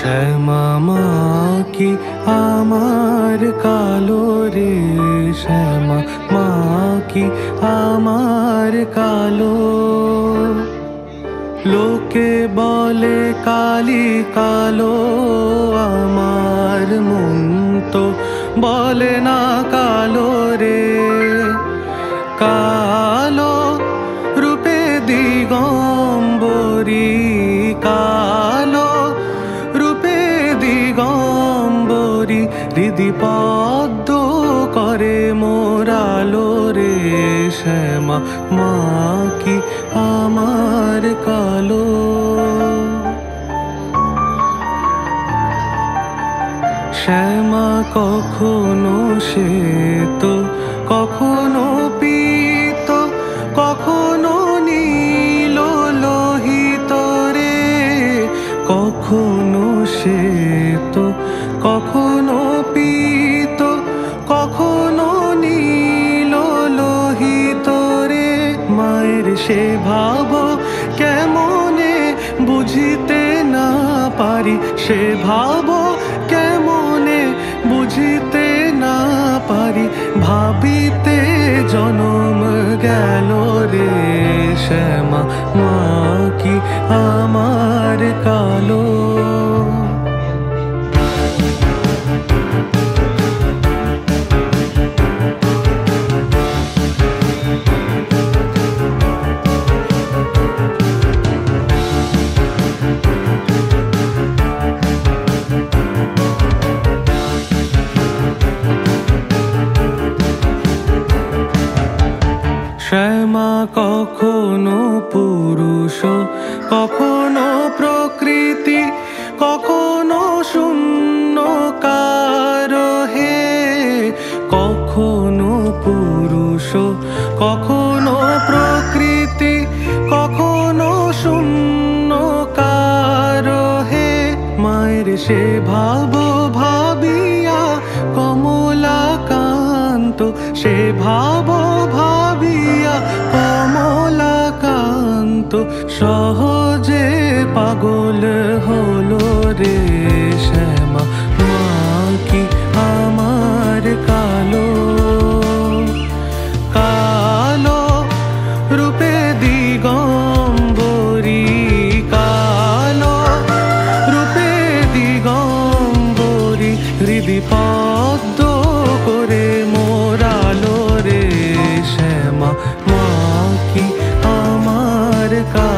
শ্যামা মা কি আমার কালো রে, শ্যামা মা কি আমার কালো। লোকে বলে কালি কালো, আমার মন তো বলে না কালো রে। কালো রূপে দিগম্বরী, কালো রূপে দিগম্বরী, হৃদি পদ্ম করে মোরালো রে। শ্যামা মা কি আমার কালো। শ্যামা কখনো শ্বেত, কখনো পীত, কখনো নীল লোহিত রে। কখনো শ্বেত, কখনো পীত, কখনো নীল লোহিত রে। মায়ের সে ভাব কেমনে বুঝিতে না পারি, সে ভাব কেমনে বুঝিতে না পারি। ভাবিতে জনম গেল রে, শ্যামা মা কি আমার কালো। শ্যামা কখনো পুরুষ, কখনো প্রকৃতি, কখনো শূন্যকার হে। কখনো পুরুষ, কখনো প্রকৃতি, কখনো শূন্যকার হে। মায়ের সে ভাব ভাবিয়া কমলাকান্ত, সে ভাব ভাবিয়া কমলাকান্ত, সহজে পাগল হলো রে। শ্যামা মা কি আমার কালো। কালো রূপে দিগম্বরী, কালো রূপে দিগম্বরী, হৃদি পদ্ম করে মোরালো রে। শ্যামা মা কি আমার কালো।